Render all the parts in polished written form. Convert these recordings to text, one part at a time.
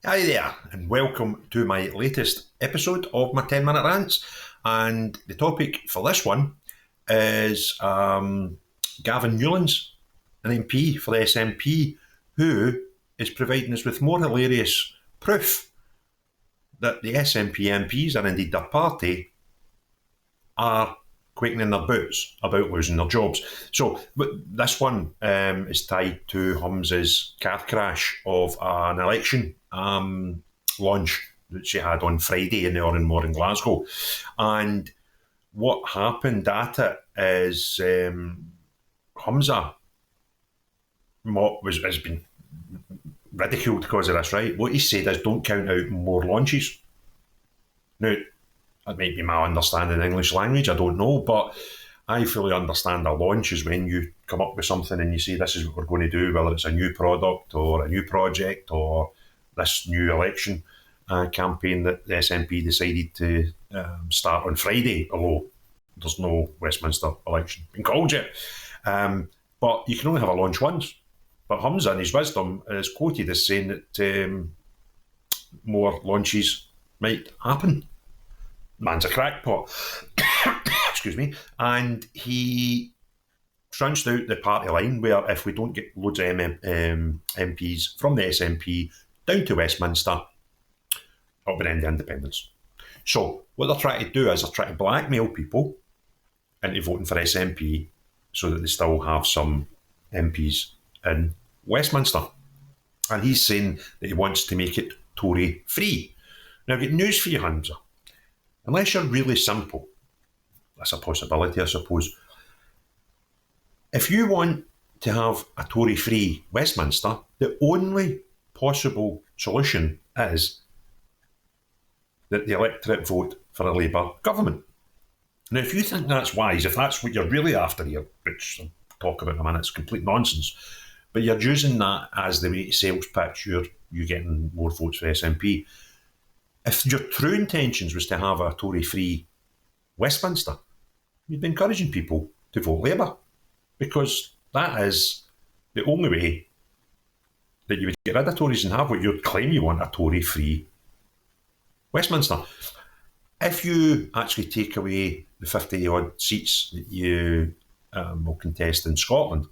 Hi there, and welcome to my latest episode of my 10-minute rants. And the topic for this one is Gavin Newlands, an MP for the SNP, who is providing us with more hilarious proof that the SNP MPs, and indeed their party, are quaking in their boots about losing their jobs. So this one is tied to Humza's car crash of an election launch that she had on Friday in the Oranmore in Glasgow. And what happened at it is Humza has been ridiculed because of this, right? What he said is don't count out more launches. Now, that might be my understanding of the English language, I don't know, but I fully understand a launch is when you come up with something and you say this is what we're going to do, whether it's a new product or a new project or this new election campaign that the SNP decided to start on Friday, although there's no Westminster election being called yet. But you can only have a launch once. But Humza, in his wisdom, is quoted as saying that more launches might happen. Man's a crackpot. Excuse me. And he trounced out the party line where if we don't get loads of MPs from the SNP down to Westminster, it'll be the end of independence. So what they're trying to do is they're trying to blackmail people into voting for SNP so that they still have some MPs in Westminster. And he's saying that he wants to make it Tory free. Now, I've got news for you, Humza. Unless you're really simple, that's a possibility, I suppose. If you want to have a Tory-free Westminster, the only possible solution is that the electorate vote for a Labour government. Now, if you think that's wise, if that's what you're really after here, which I'll talk about in a minute, it's complete nonsense, but you're using that as the way to sales pitch, you're getting more votes for SNP. If your true intentions was to have a Tory-free Westminster, you'd be encouraging people to vote Labour, because that is the only way that you would get rid of Tories and have what you claim you want, a Tory-free Westminster. If you actually take away the 50-odd seats that you will contest in Scotland,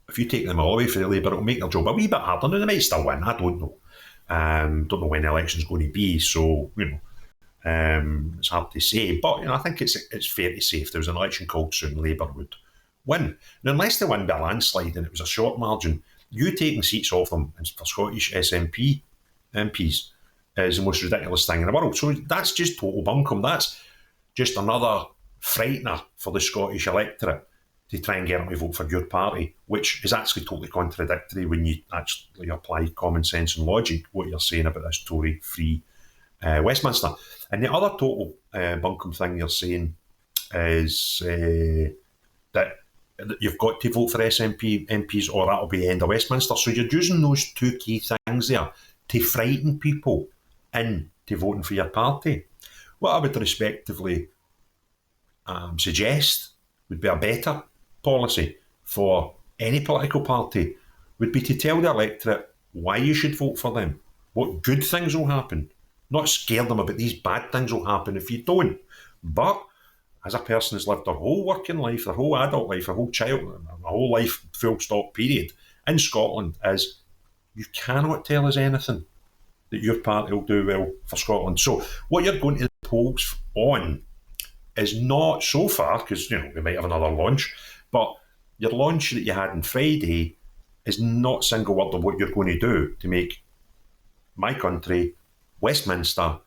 if you take them all away for the Labour, it'll make their job a wee bit harder. Now, they might still win, I don't know. Don't know when the election's going to be, so it's hard to say. But I think it's fair to say if there was an election called soon, Labour would win. Now, unless they win by a landslide and it was a short margin, you taking seats off them for Scottish SNP MPs is the most ridiculous thing in the world. So that's just total bunkum. That's just another frightener for the Scottish electorate to try and get them to vote for your party, which is actually totally contradictory when you actually apply common sense and logic, what you're saying about this Tory-free Westminster. And the other total bunkum thing you're saying is that you've got to vote for SNP MPs or that'll be the end of Westminster. So you're using those two key things there to frighten people into voting for your party. What I would respectively suggest would be a better policy for any political party would be to tell the electorate why you should vote for them, what good things will happen, not scare them about these bad things will happen if you don't. But as a person who's lived their whole working life, their whole adult life, their whole whole life, full stop period, in Scotland, is you cannot tell us anything that your party will do well for Scotland. So what you're going to the polls on is not so far, because we might have another launch, but your launch that you had on Friday is not single word of what you're going to do to make my country, Westminster,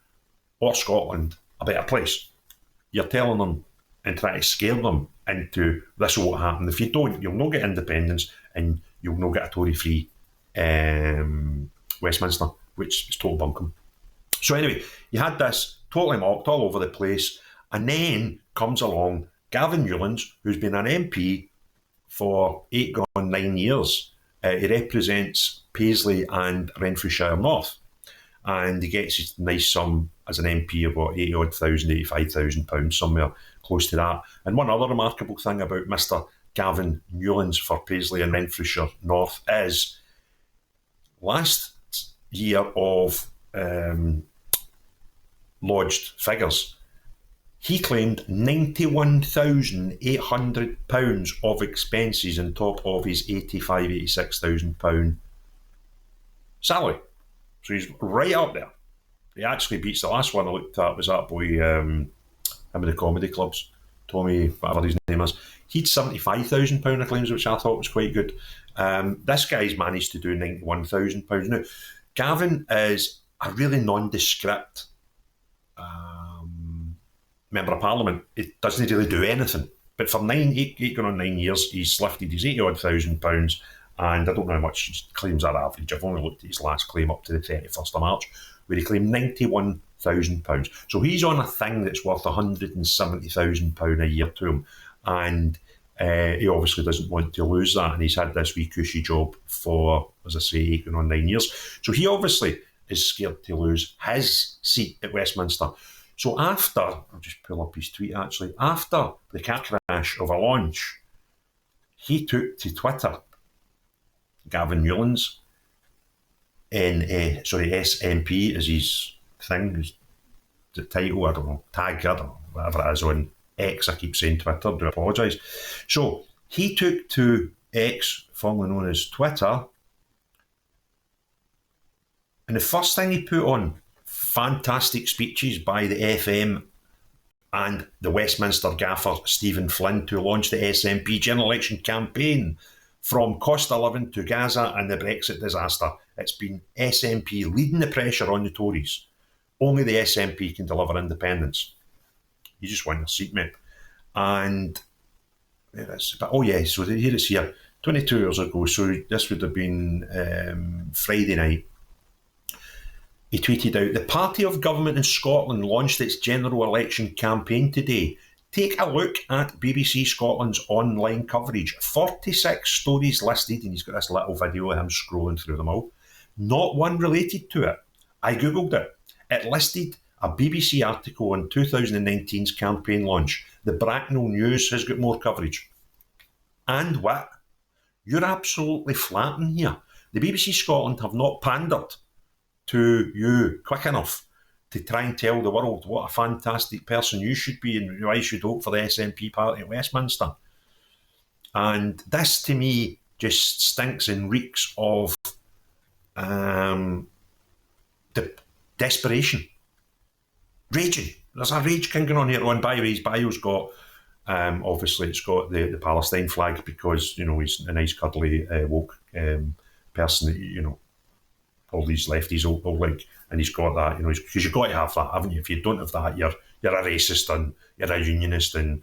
or Scotland a better place. You're telling them and trying to scare them into this will happen. If you don't, you'll not get independence and you'll not get a Tory-free Westminster, which is total bunkum. So anyway, you had this totally mocked all over the place, and then comes along Gavin Newlands, who's been an MP for 9 years. He represents Paisley and Renfrewshire North, and he gets his nice sum as an MP of about 85,000 pounds, somewhere close to that. And one other remarkable thing about Mr. Gavin Newlands for Paisley and Renfrewshire North is last year of lodged figures, he claimed £91,800 of expenses on top of his £86,000 salary. So he's right up there. He actually beats the last one I looked at, was that boy, him in the comedy clubs, Tommy, whatever his name is. He'd £75,000 of claims, which I thought was quite good. This guy's managed to do £91,000. Now, Gavin is a really nondescript member of Parliament. It doesn't really do anything. But for 8 going on 9 years, he's lifted his £80,000, and I don't know how much his claims are average. I've only looked at his last claim up to the 31st of March, where he claimed £91,000. So he's on a thing that's worth £170,000 a year to him, and he obviously doesn't want to lose that, and he's had this wee cushy job for, as I say, 8 going on 9 years. So he obviously is scared to lose his seat at Westminster. So after, I'll just pull up his tweet actually, after the car crash of a launch, he took to Twitter, Gavin Newlands, SNP is his thing, the title, I don't know, tag, I don't know, whatever it is on X, I keep saying Twitter, do apologise. So he took to X, formerly known as Twitter, and the first thing he put on, fantastic speeches by the FM and the Westminster gaffer Stephen Flynn to launch the SNP general election campaign. From cost of living to Gaza and the Brexit disaster, it's been SNP leading the pressure on the Tories. Only the SNP can deliver independence. You just want your seat, mate. And where is it? Oh yeah, so here it's here. 22 years ago, so this would have been Friday night. He tweeted out, the party of government in Scotland launched its general election campaign today. Take a look at BBC Scotland's online coverage. 46 stories listed, and he's got this little video of him scrolling through them all. Not one related to it. I googled it. It listed a BBC article on 2019's campaign launch. The Bracknell News has got more coverage. And what? You're absolutely flatting here. The BBC Scotland have not pandered to you quick enough to try and tell the world what a fantastic person you should be and why you should vote for the SNP party at Westminster. And this, to me, just stinks and reeks of the desperation. Raging. There's a rage king going on here. On bio, his bio's got, obviously, it's got the Palestine flag because, you know, he's a nice, cuddly, woke person that, you know, all these lefties will like, and he's got that, you know, because you've got to have that, haven't you? If you don't have that, you're a racist and you're a unionist and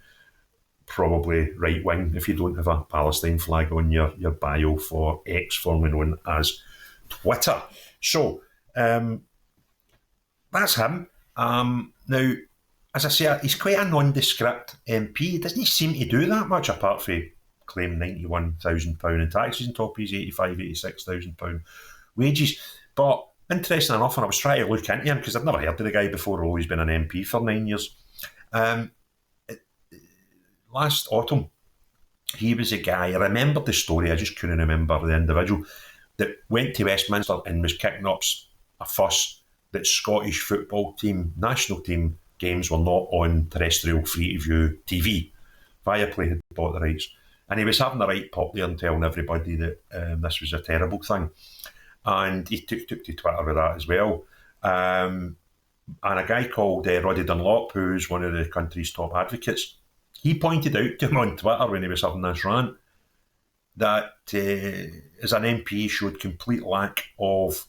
probably right wing if you don't have a Palestine flag on your bio for X, formerly known as Twitter. So that's him. Now, as I say, he's quite a nondescript MP. He doesn't seem to do that much apart from claim £91,000 in taxes on top of his £86,000 wages. But interesting enough, and I was trying to look into him because I've never heard of the guy before, although he's been an MP for 9 years. Last autumn, he was a guy, I remember the story, I just couldn't remember the individual, that went to Westminster and was kicking up a fuss that Scottish football team, national team games were not on terrestrial free-to-view TV. Viaplay had bought the rights. And he was having the right pop there and telling everybody that this was a terrible thing. And he took to Twitter with that as well. And a guy called Roddy Dunlop, who's one of the country's top advocates, he pointed out to him on Twitter when he was having this rant that as an MP showed complete lack of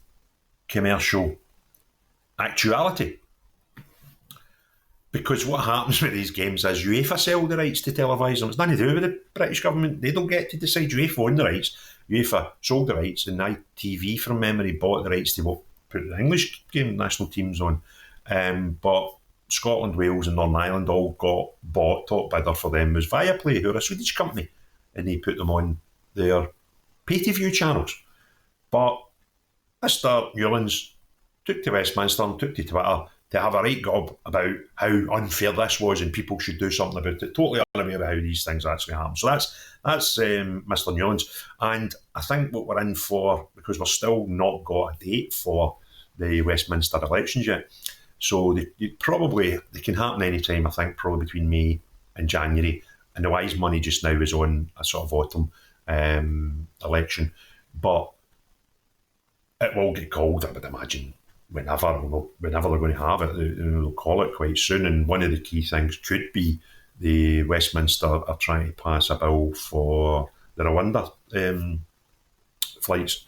commercial actuality. Because what happens with these games is UEFA sell the rights to televise them. It's nothing to do with the British government. They don't get to decide. UEFA own the rights. UEFA sold the rights, and ITV, from memory, bought the rights to put the English game national teams on. But Scotland, Wales and Northern Ireland all got bought. Top bidder for them was Viaplay, who are a Swedish company, and they put them on their pay-to-view channels. But Mr. Newlands took to Westminster and took to Twitter to have a right gob about how unfair this was and people should do something about it. Totally unaware of how these things actually happen. So that's Mr. Newlands. And I think what we're in for, because we're still not got a date for the Westminster elections yet, so they can happen any time, I think, probably between May and January. And the wise money just now is on a sort of autumn election. But it will get called, I would imagine, whenever they're going to have it. They'll call it quite soon. And one of the key things could be the Westminster are trying to pass a bill for the Rwanda flights.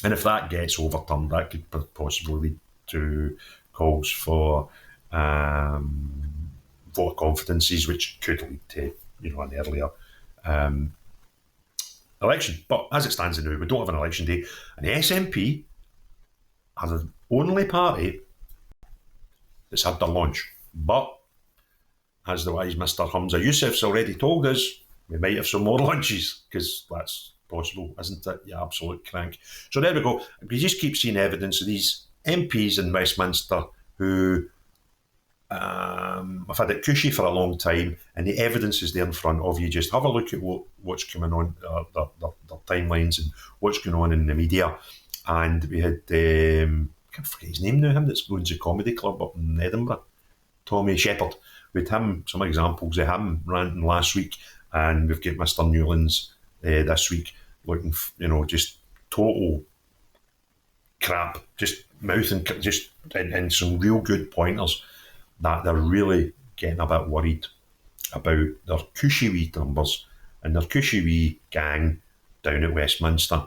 And if that gets overturned, that could possibly lead to calls for vote of confidences, which could lead to an earlier election. But as it stands now, we don't have an election day, and the SNP are the only party that's had their launch. But as the wise Mr. Humza Yousaf's already told us, we might have some more launches, because that's possible, isn't it? You absolute crank. So there we go. We just keep seeing evidence of these MPs in Westminster who I've had it cushy for a long time, and the evidence is there in front of you. Just have a look at what's coming on, their timelines, and what's going on in the media. And we had, I can't forget his name now, him that's going to the comedy club up in Edinburgh, Tommy Shepherd. We had him, some examples of him ranting last week, and we've got Mr. Newlands this week looking, just total crap, just mouthing, just and some real good pointers that they're really getting a bit worried about their cushy wee numbers and their cushy wee gang down at Westminster.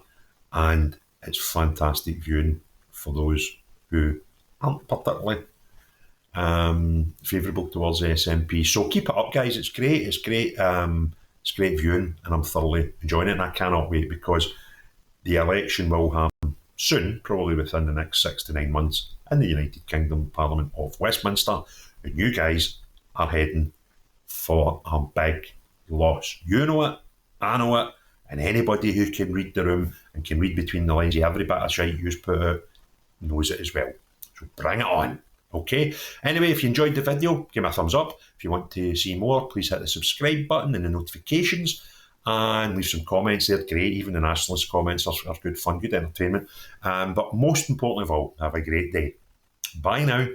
And it's fantastic viewing for those who aren't particularly favourable towards the SNP. So keep it up, guys. It's great. It's great. It's great viewing, and I'm thoroughly enjoying it. And I cannot wait, because the election will happen soon, probably within the next 6 to 9 months, in the United Kingdom Parliament of Westminster, and you guys are heading for a big loss. You know it, I know it, and anybody who can read the room and can read between the lines of every bit of shite you've put out knows it as well. So bring it on. Okay. Anyway, if you enjoyed the video, give me a thumbs up. If you want to see more, please hit the subscribe button and the notifications, and leave some comments there. Great. Even the nationalist comments are good fun, good entertainment. But most importantly of all, have a great day. Bye now.